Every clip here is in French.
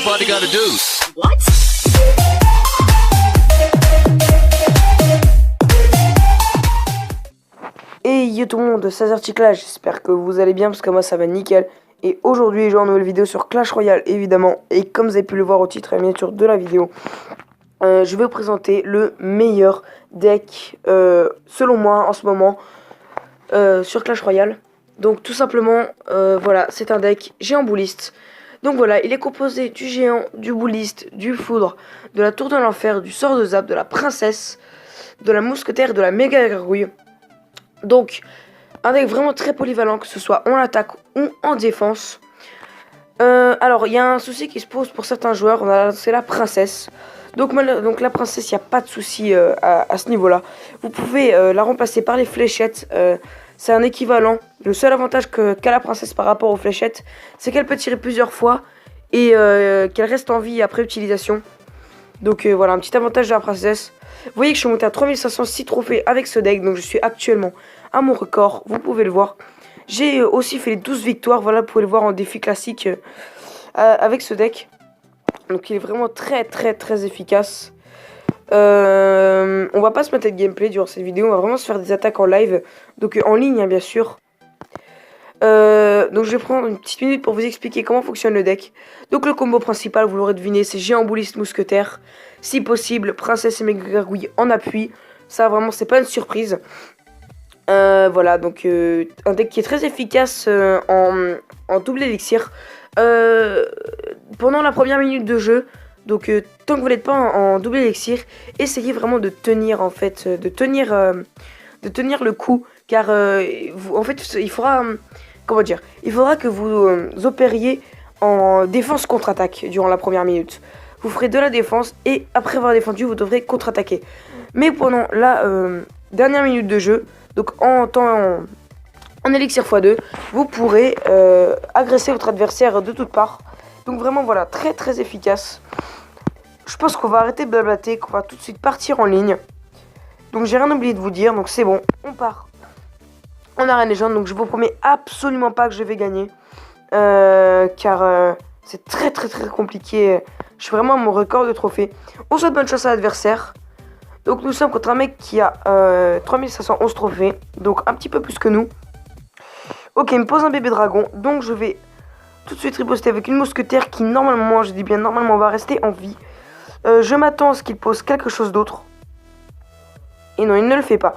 party gotta do? What? Et yo tout le monde, c'est Azerticlash, j'espère que vous allez bien parce que moi ça va nickel. Et aujourd'hui je joue une nouvelle vidéo sur Clash Royale évidemment. Et comme vous avez pu le voir au titre et miniature de la vidéo, je vais vous présenter le meilleur deck selon moi en ce moment sur Clash Royale. Donc tout simplement, voilà, c'est un deck géant bouliste. Donc voilà, il est composé du géant, du bouliste, du foudre, de la tour de l'enfer, du sort de zap, de la princesse, de la mousquetaire, de la méga gargouille. Donc, un deck vraiment très polyvalent, que ce soit en attaque ou en défense. Alors, il y a un souci qui se pose pour certains joueurs, c'est la princesse. Donc la princesse, il n'y a pas de souci à ce niveau-là. Vous pouvez la remplacer par les fléchettes. C'est un équivalent. Le seul avantage qu'a la princesse par rapport aux fléchettes, c'est qu'elle peut tirer plusieurs fois et qu'elle reste en vie après utilisation. Donc voilà, un petit avantage de la princesse. Vous voyez que je suis monté à 3506 trophées avec ce deck, donc je suis actuellement à mon record, vous pouvez le voir. J'ai aussi fait les 12 victoires, voilà, vous pouvez le voir en défi classique avec ce deck. Donc il est vraiment très efficace. On va pas se mettre de gameplay durant cette vidéo, on va vraiment se faire des attaques en live, donc en ligne hein, bien sûr. Donc je vais prendre une petite minute pour vous expliquer comment fonctionne le deck. Donc le combo principal, vous l'aurez deviné, c'est géant bouliste mousquetaire. Si possible, princesse et méga gargouille en appui. Ça vraiment c'est pas une surprise. Voilà, donc un deck qui est très efficace en double élixir. Pendant la première minute de jeu, donc tant que vous n'êtes pas en double élixir, essayez vraiment de tenir en fait, de tenir le coup, car en fait il faudra, comment dire, il faudra que vous opériez en défense contre-attaque durant la première minute. Vous ferez de la défense et après avoir défendu, vous devrez contre-attaquer. Mais pendant la dernière minute de jeu, donc en élixir x2, vous pourrez agresser votre adversaire de toutes parts. Donc vraiment voilà, très efficace. Je pense qu'on va arrêter de blablater, qu'on va tout de suite partir en ligne. Donc j'ai rien oublié de vous dire, donc c'est bon, on part en arène légende. Donc je vous promets absolument pas que je vais gagner, car c'est très compliqué. Je suis vraiment à mon record de trophées. On souhaite bonne chance à l'adversaire. Donc nous sommes contre un mec qui a 3511 trophées, donc un petit peu plus que nous. Ok, il me pose un bébé dragon, donc je vais tout de suite riposter avec une mousquetaire qui normalement, je dis bien normalement, va rester en vie. Je m'attends à ce qu'il pose quelque chose d'autre. Et non, il ne le fait pas.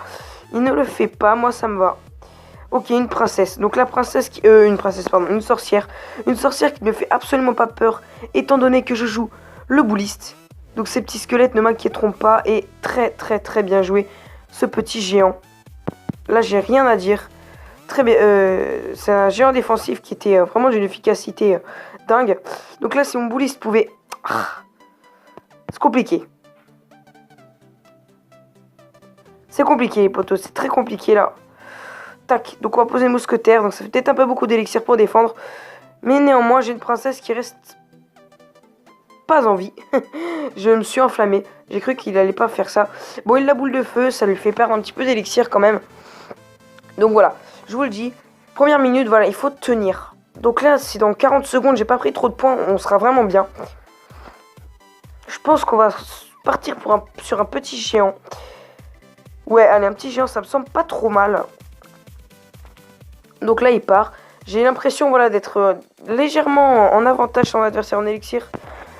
Il ne le fait pas, moi ça me va. Ok, une princesse. Donc la princesse qui... une sorcière. Une sorcière qui ne me fait absolument pas peur, étant donné que je joue le bouliste. Donc ces petits squelettes ne m'inquiéteront pas. Et très bien joué, ce petit géant. Là, j'ai rien à dire. Très bien. C'est un géant défensif qui était vraiment d'une efficacité dingue. Donc là, si mon bouliste pouvait... c'est compliqué. C'est compliqué, les potos. C'est très compliqué, là. Tac. Donc on va poser une mousquetaire. Donc ça fait peut-être un peu beaucoup d'élixir pour défendre. Mais néanmoins, j'ai une princesse qui reste... pas en vie. Je me suis enflammé. J'ai cru qu'il allait pas faire ça. Bon, il a boule de feu. Ça lui fait perdre un petit peu d'élixir quand même. Donc voilà. Je vous le dis. Première minute, voilà. Il faut tenir. Donc là, si dans 40 secondes, j'ai pas pris trop de points, on sera vraiment bien. Je pense qu'on va partir sur un petit géant. Ouais, allez, un petit géant, ça me semble pas trop mal. Donc là, il part. J'ai l'impression, voilà, d'être légèrement en avantage sur mon adversaire en élixir.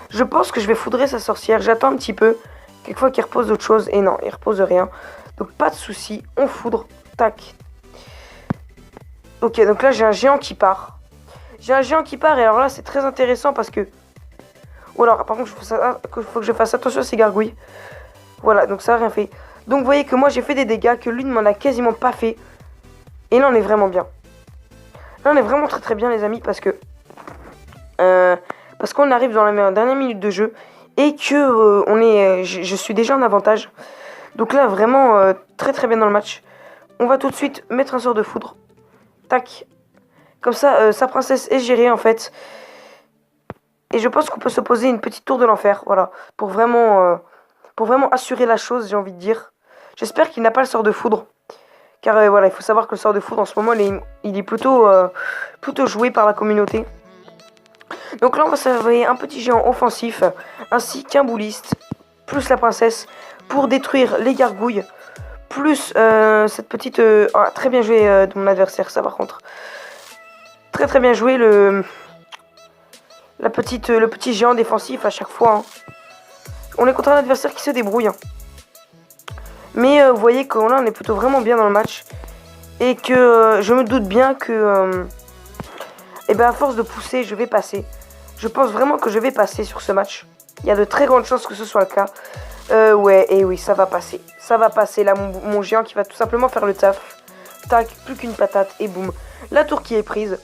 Je pense que je vais foudrer sa sorcière. J'attends un petit peu. Quelquefois qu'il repose d'autres choses. Et non, il repose rien. Donc pas de souci. On foudre. Tac. Ok, donc là, j'ai un géant qui part. J'ai un géant qui part. Et alors là, c'est très intéressant parce que... Ou alors, par contre, il faut que je fasse attention à ces gargouilles. Voilà, donc ça n'a rien fait. Donc vous voyez que moi, j'ai fait des dégâts que lui ne m'en a quasiment pas fait. Et là, on est vraiment bien. Là, on est vraiment très bien, les amis, parce que... parce qu'on arrive dans la dernière minute de jeu et que je suis déjà en avantage. Donc là, vraiment très bien dans le match. On va tout de suite mettre un sort de foudre. Tac. Comme ça, sa princesse est gérée, en fait. Et je pense qu'on peut se poser une petite tour de l'enfer, voilà, pour vraiment assurer la chose, j'ai envie de dire. J'espère qu'il n'a pas le sort de foudre, car voilà, il faut savoir que le sort de foudre en ce moment, il est plutôt joué par la communauté. Donc là, on va s'envoyer un petit géant offensif, ainsi qu'un bouliste, plus la princesse, pour détruire les gargouilles, plus cette petite... très bien joué de mon adversaire, ça par contre. Très bien joué le petit géant défensif à chaque fois. Hein. On est contre un adversaire qui se débrouille. Hein. Mais vous voyez que là, on est plutôt vraiment bien dans le match. Et que je me doute bien que... à force de pousser, je vais passer. Je pense vraiment que je vais passer sur ce match. Il y a de très grandes chances que ce soit le cas. Ouais, et oui, ça va passer. Ça va passer. Là, mon géant qui va tout simplement faire le taf. Tac, plus qu'une patate et boum. La tour qui est prise.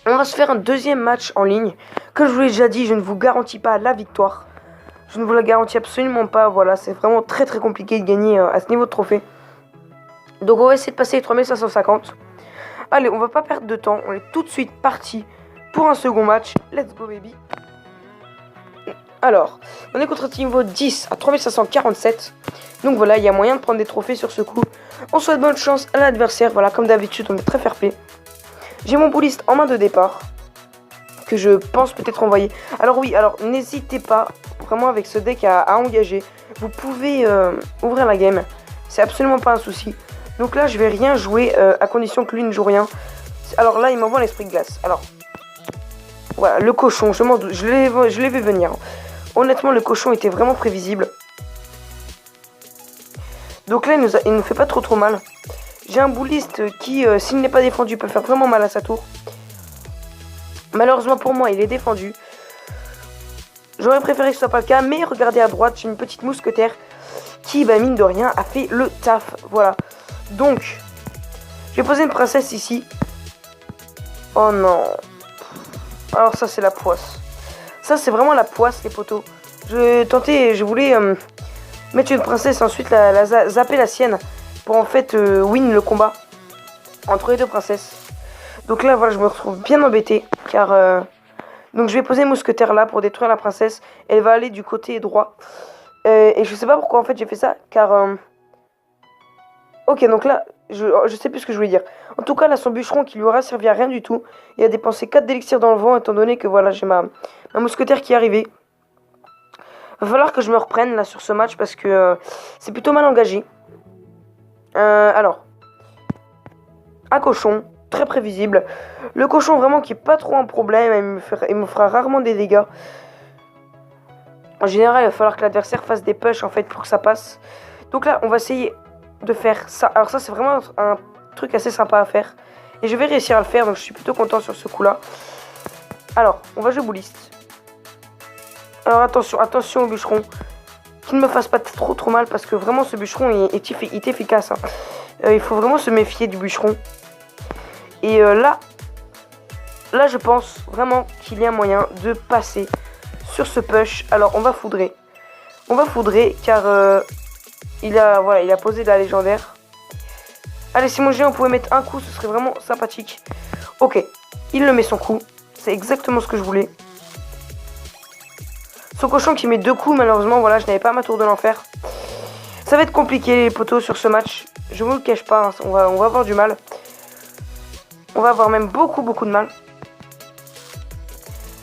On va se faire un deuxième match en ligne. Comme je vous l'ai déjà dit, je ne vous garantis pas la victoire. Je ne vous la garantis absolument pas. Voilà, c'est vraiment très compliqué de gagner à ce niveau de trophée. Donc on va essayer de passer les 3550. Allez, on va pas perdre de temps. On est tout de suite parti pour un second match. Let's go baby. Alors, on est contre un niveau 10 à 3547. Donc voilà, il y a moyen de prendre des trophées sur ce coup. On souhaite bonne chance à l'adversaire. Voilà, comme d'habitude, on est très fair play. J'ai mon bouliste en main de départ. Que je pense peut-être envoyer. Alors oui, alors n'hésitez pas vraiment avec ce deck à engager. Vous pouvez ouvrir la game. C'est absolument pas un souci. Donc là, je vais rien jouer à condition que lui ne joue rien. Alors là, il m'envoie l'esprit de glace. Alors, voilà, le cochon, je m'en doute. Je l'ai vu venir. Honnêtement, le cochon était vraiment prévisible. Donc là, il ne fait pas trop mal. J'ai un bouliste qui, s'il n'est pas défendu, peut faire vraiment mal à sa tour. Malheureusement pour moi, il est défendu. J'aurais préféré que ce soit pas le cas. Mais regardez à droite, j'ai une petite mousquetaire qui, mine de rien, a fait le taf. Voilà. Donc, je vais poser une princesse ici. Oh non. Alors ça, c'est la poisse. Ça, c'est vraiment la poisse, les poteaux. Je voulais mettre une princesse et ensuite zapper la sienne. Pour en fait win le combat entre les deux princesses. Donc là, voilà, je me retrouve bien embêté. Car, donc je vais poser mousquetaire là pour détruire la princesse. Elle va aller du côté droit. Et je sais pas pourquoi en fait j'ai fait ça. Car... Ok, donc là, je sais plus ce que je voulais dire. En tout cas, là, son bûcheron qui lui aura servi à rien du tout. Il a dépensé 4 d'élixir dans le vent, étant donné que voilà, j'ai ma mousquetaire qui est arrivée. Va falloir que je me reprenne là sur ce match parce que c'est plutôt mal engagé. Alors, un cochon, très prévisible. Le cochon vraiment qui est pas trop un problème, il me fera rarement des dégâts. En général, il va falloir que l'adversaire fasse des push en fait pour que ça passe. Donc là, on va essayer de faire ça. Alors ça, c'est vraiment un truc assez sympa à faire. Et je vais réussir à le faire, donc je suis plutôt content sur ce coup-là. Alors, on va jouer bouliste. Alors attention au bûcheron. Qu'il ne me fasse pas trop mal, parce que vraiment ce bûcheron est efficace. Hein. Il faut vraiment se méfier du bûcheron. Et là, je pense vraiment qu'il y a moyen de passer sur ce push. Alors, on va foudrer. On va foudrer, car il a posé de la légendaire. Allez, si mon géant pouvait mettre un coup, ce serait vraiment sympathique. Ok, il le met son coup. C'est exactement ce que je voulais. Son cochon qui met 2 coups, malheureusement, voilà, je n'avais pas ma tour de l'enfer. Ça va être compliqué, les poteaux, sur ce match. Je vous le cache pas, hein, on va avoir du mal. On va avoir même beaucoup de mal.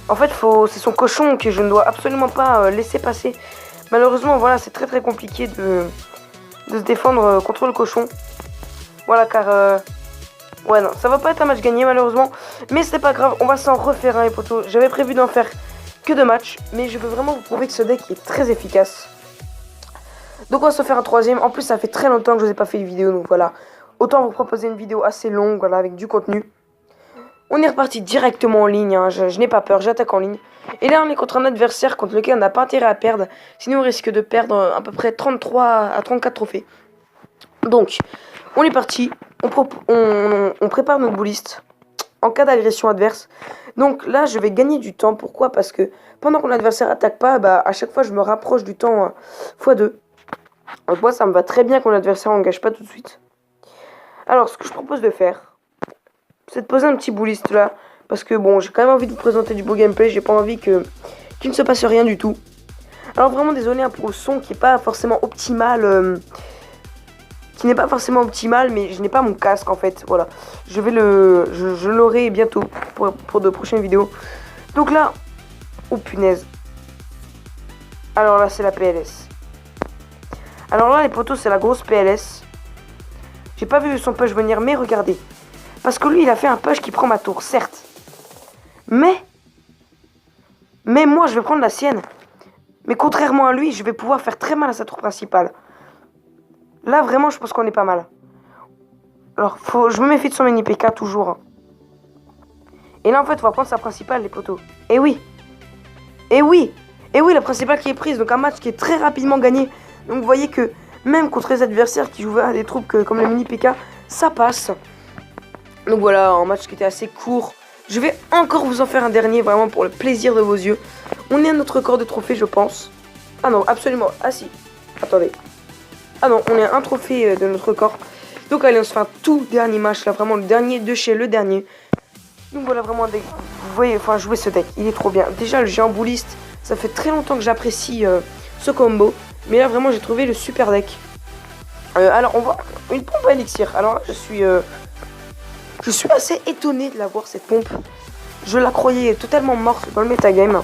En fait, c'est son cochon que je ne dois absolument pas laisser passer. Malheureusement, voilà, c'est très compliqué de se défendre contre le cochon. Voilà, car... ouais, non, ça va pas être un match gagné, malheureusement. Mais c'est pas grave, on va s'en refaire un, les poteaux. J'avais prévu d'en faire que 2 matchs. Mais je veux vraiment vous prouver que ce deck est très efficace. Donc on va se faire un troisième. En plus, ça fait très longtemps que je vous ai pas fait de vidéo. Donc voilà, autant vous proposer une vidéo assez longue, voilà, avec du contenu. On est reparti directement en ligne, hein. Je n'ai pas peur, j'attaque en ligne. Et là, on est contre un adversaire contre lequel on n'a pas intérêt à perdre. Sinon, on risque de perdre à peu près 33 à 34 trophées. Donc, on est parti. On prépare notre bouliste en cas d'agression adverse. Donc là, je vais gagner du temps. Pourquoi? Parce que pendant que l'adversaire attaque pas, à chaque fois, je me rapproche du temps x2. Donc moi, ça me va très bien quand l'adversaire n'engage pas tout de suite. Alors, ce que je propose de faire, c'est de poser un petit bouliste là. Parce que bon, j'ai quand même envie de vous présenter du beau gameplay. J'ai pas envie qu'il ne se passe rien du tout. Alors vraiment désolé pour le son qui n'est pas forcément optimal. Mais je n'ai pas mon casque en fait. Voilà. Je l'aurai bientôt pour de prochaines vidéos. Donc là, oh punaise. Alors là, c'est la PLS. Alors là, les potos, c'est la grosse PLS. J'ai pas vu son push venir, mais regardez. Parce que lui, il a fait un push qui prend ma tour, certes. Mais moi, je vais prendre la sienne. Mais contrairement à lui, je vais pouvoir faire très mal à sa tour principale. Là, vraiment, je pense qu'on est pas mal. Alors, je me méfie de son mini PK, toujours. Hein. Et là, en fait, on va prendre sa principale, les potos. Et oui. Et oui. Et oui, la principale qui est prise. Donc, un match qui est très rapidement gagné. Donc, vous voyez que même contre les adversaires qui jouent à des troupes comme le mini PK, ça passe. Donc, voilà, un match qui était assez court. Je vais encore vous en faire un dernier, vraiment pour le plaisir de vos yeux. On est à notre record de trophée, je pense. Ah non, absolument. Ah si. Attendez. Ah non, on est à un trophée de notre record. Donc allez, on se fait un tout dernier match, là, vraiment le dernier de chez le dernier. Donc voilà, vraiment, vous voyez, enfin, jouer ce deck, il est trop bien. Déjà, le géant bouliste, ça fait très longtemps que j'apprécie ce combo. Mais là, vraiment, j'ai trouvé le super deck. Alors, on voit une pompe à élixir. Alors là, je suis assez étonné de la voir, cette pompe. Je la croyais totalement morte dans le metagame.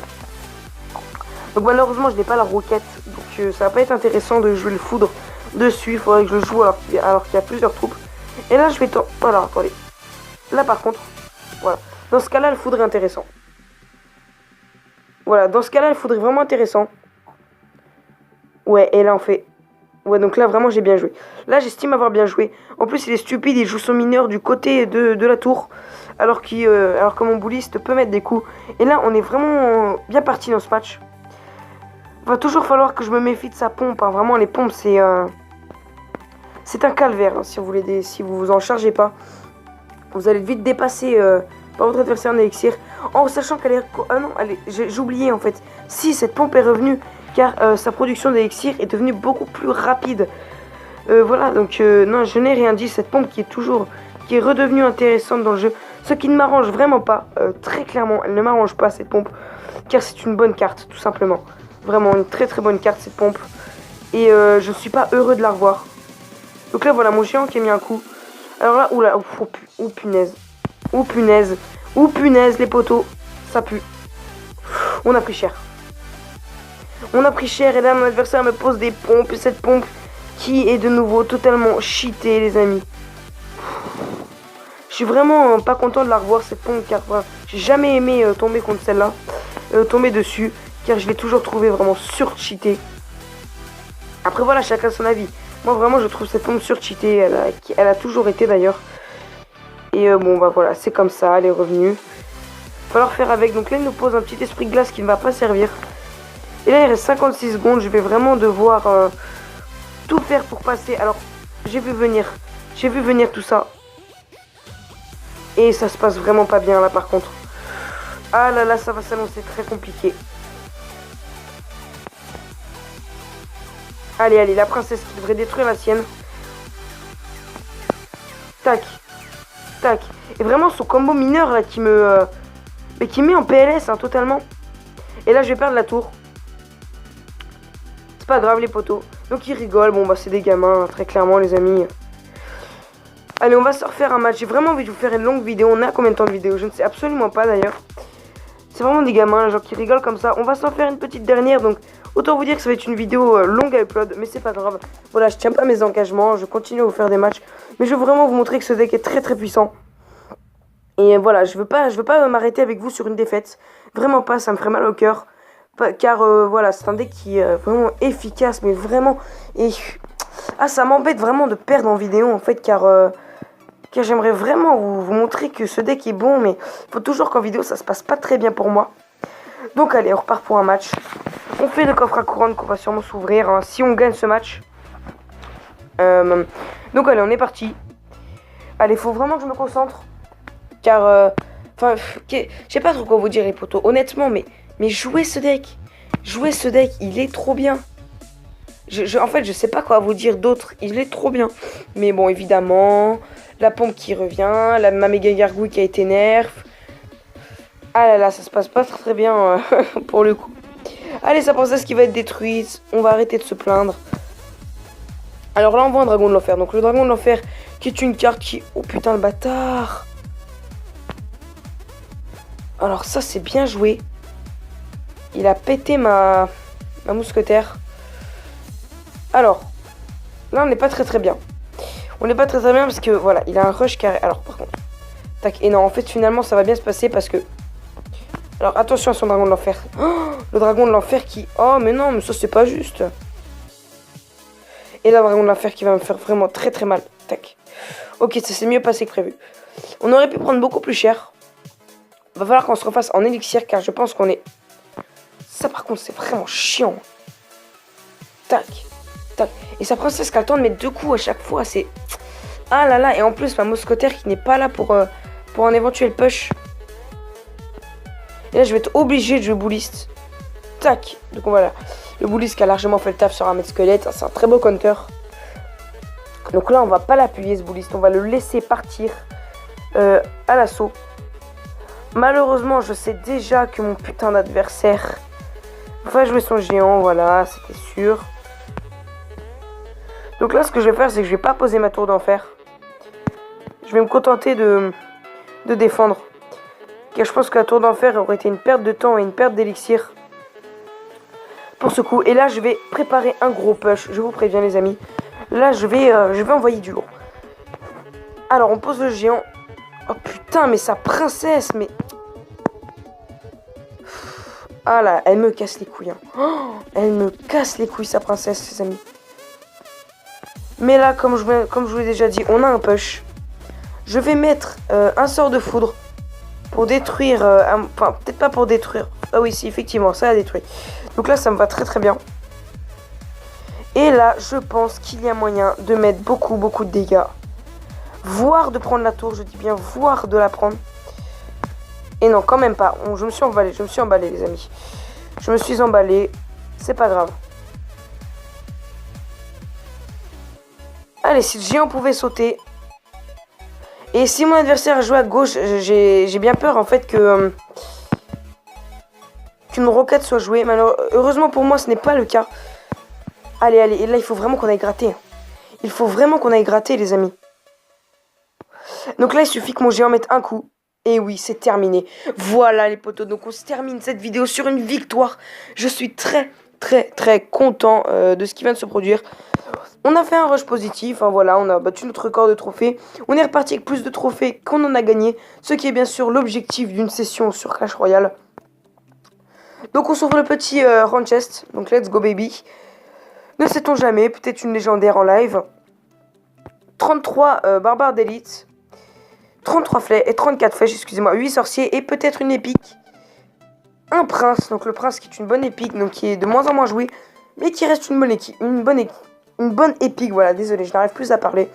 Donc malheureusement, je n'ai pas la roquette. Donc ça va pas être intéressant de jouer le foudre dessus. Il faudrait que je le joue alors qu'il y a plusieurs troupes. Et là, je vais... Voilà, attendez. Là, par contre, voilà. Dans ce cas-là, le foudre est intéressant. Voilà, dans ce cas-là, le foudre est vraiment intéressant. Ouais, et là, on fait... Ouais, donc là, vraiment, j'ai bien joué. Là, j'estime avoir bien joué. En plus, il est stupide, il joue son mineur du côté de la tour. Alors que mon bouliste peut mettre des coups. Et là, on est vraiment bien parti dans ce match. Va toujours falloir que je me méfie de sa pompe. Hein. Vraiment, les pompes, c'est un calvaire. Hein, si vous vous en chargez pas, vous allez vite dépasser par votre adversaire en élixir. En sachant qu'elle est... Ah non, j'ai oublié en fait. Si, cette pompe est revenue, car sa production d'élixir est devenue beaucoup plus rapide. Voilà, donc non, je n'ai rien dit. Cette pompe qui est redevenue intéressante dans le jeu. Ce qui ne m'arrange vraiment pas. Très clairement, elle ne m'arrange pas, cette pompe. Car c'est une bonne carte, tout simplement. Vraiment une très très bonne carte, cette pompe. Et je suis pas heureux de la revoir. Donc là, voilà, mon géant qui a mis un coup. Alors là, oula, oh punaise. Oh punaise. Oh punaise, les poteaux. Ça pue. On a pris cher. On a pris cher et là, mon adversaire me pose des pompes. Et cette pompe qui est de nouveau totalement cheatée, les amis. Je suis vraiment pas content de la revoir, cette pompe, car j'ai jamais aimé tomber contre celle-là. Tomber dessus. Car je l'ai toujours trouvé vraiment surcheatée. Après voilà, chacun son avis. Moi vraiment je trouve cette pompe surcheatée. Elle a toujours été d'ailleurs. Et bon bah voilà, c'est comme ça, elle est revenue. Falloir faire avec. Donc là il nous pose un petit esprit de glace qui ne va pas servir. Et là il reste 56 secondes. Je vais vraiment devoir tout faire pour passer. Alors j'ai vu venir tout ça. Et ça se passe vraiment pas bien là par contre. Ah là là, ça va s'annoncer très compliqué. Allez, allez, la princesse qui devrait détruire la sienne. Tac. Tac. Et vraiment, son combo mineur, là, qui met en PLS, hein, totalement. Et là, je vais perdre la tour. C'est pas grave, les potos. Donc, ils rigolent. Bon, bah, c'est des gamins, hein, très clairement, les amis. Allez, on va se refaire un match. J'ai vraiment envie de vous faire une longue vidéo. On a combien de temps de vidéo? Je ne sais absolument pas, d'ailleurs. C'est vraiment des gamins, genre, qui rigolent comme ça. On va s'en faire une petite dernière, donc... Autant vous dire que ça va être une vidéo longue à upload, mais c'est pas grave. Voilà, je tiens pas mes engagements, je continue à vous faire des matchs. Mais je veux vraiment vous montrer que ce deck est très très puissant. Et voilà, je veux pas m'arrêter avec vous sur une défaite. Vraiment pas, ça me ferait mal au cœur. Car voilà, c'est un deck qui est vraiment efficace, mais vraiment... Et... Ah, ça m'embête vraiment de perdre en vidéo en fait, car j'aimerais vraiment vous montrer que ce deck est bon, mais il faut toujours qu'en vidéo ça se passe pas très bien pour moi. Donc allez, on repart pour un match. On fait le coffre à couronne qu'on va sûrement s'ouvrir hein, si on gagne ce match. Donc allez, on est parti. Allez, faut vraiment que je me concentre. Car, enfin, je sais pas trop quoi vous dire les potos. Honnêtement, mais jouer ce deck. Jouer ce deck, il est trop bien. En fait, je sais pas quoi vous dire d'autre. Il est trop bien. Mais bon, évidemment, la pompe qui revient. Ma méga gargouille qui a été nerf. Ah là là, ça se passe pas très bien pour le coup. Allez, sa princesse qui va être détruite. On va arrêter de se plaindre. Alors là, on voit un dragon de l'enfer. Donc le dragon de l'enfer qui est une carte qui... Oh putain, le bâtard. Alors ça, c'est bien joué. Il a pété ma mousquetaire. Alors, là, on n'est pas très bien. On n'est pas très bien parce que, voilà, il a un rush carré. Alors, par contre, tac. Et non, en fait, finalement, ça va bien se passer parce que... Alors, attention à son dragon de l'enfer. Oh, le dragon de l'enfer qui... Oh, mais non, mais ça, c'est pas juste. Et là, le dragon de l'enfer qui va me faire vraiment très mal. Tac. Ok, ça s'est mieux passé que prévu. On aurait pu prendre beaucoup plus cher. Va falloir qu'on se refasse en élixir car je pense qu'on est... Ça, par contre, c'est vraiment chiant. Tac. Tac. Et sa princesse qui a le temps de mettre 2 coups à chaque fois, c'est... Ah là là, et en plus, ma mousquetaire qui n'est pas là pour un éventuel push. Et là, je vais être obligé de jouer bouliste. Tac. Donc voilà. Le bouliste qui a largement fait le taf sur un mètre squelette. C'est un très beau counter. Donc là, on va pas l'appuyer, ce bouliste. On va le laisser partir à l'assaut. Malheureusement, je sais déjà que mon putain d'adversaire va jouer son géant. Voilà, c'était sûr. Donc là, ce que je vais faire, c'est que je vais pas poser ma tour d'enfer. Je vais me contenter de défendre. Car je pense que la tour d'enfer aurait été une perte de temps et une perte d'élixir pour ce coup. Et là, je vais préparer un gros push. Je vous préviens, les amis. Là, je vais envoyer du lourd. Alors, on pose le géant. Oh putain, mais sa princesse, mais... Ah là, elle me casse les couilles. Hein. Oh, elle me casse les couilles, sa princesse, les amis. Mais là, comme je vous l'ai déjà dit, on a un push. Je vais mettre un sort de foudre pour détruire... Enfin, peut-être pas pour détruire. Ah oui, si, effectivement, ça a détruit. Donc là, ça me va très bien. Et là, je pense qu'il y a moyen de mettre beaucoup de dégâts. Voire de prendre la tour, je dis bien voire de la prendre. Et non, quand même pas. Je me suis emballé, les amis. Je me suis emballé. C'est pas grave. Allez, si le géant pouvait sauter... Et si mon adversaire joue à gauche, j'ai bien peur en fait que qu'une roquette soit jouée. Heureusement pour moi, ce n'est pas le cas. Allez, et là, il faut vraiment qu'on aille gratter. Il faut vraiment qu'on aille gratter, les amis. Donc là, il suffit que mon géant mette un coup. Et oui, c'est terminé. Voilà, les potos. Donc on se termine cette vidéo sur une victoire. Je suis très content de ce qui vient de se produire. On a fait un rush positif, hein, voilà, on a battu notre record de trophées. On est reparti avec plus de trophées qu'on en a gagné, ce qui est bien sûr l'objectif d'une session sur Clash Royale. Donc on s'ouvre le petit round chest, donc let's go baby. Ne sait-on jamais, peut-être une légendaire en live. 33 barbares d'élite, 33 flèches et 34 flèches, excusez-moi, 8 sorciers et peut-être une épique. Un prince, donc le prince qui est une bonne épique, donc qui est de moins en moins joué, mais qui reste une bonne épique, voilà, désolé, je n'arrive plus à parler.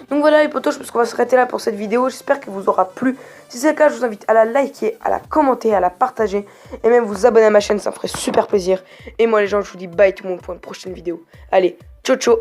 Donc voilà les potos, je pense qu'on va s'arrêter là pour cette vidéo. J'espère qu'elle vous aura plu. Si c'est le cas, je vous invite à la liker, à la commenter, à la partager et même vous abonner à ma chaîne, ça me ferait super plaisir. Et moi les gens, je vous dis bye tout le monde pour une prochaine vidéo. Allez, ciao ciao.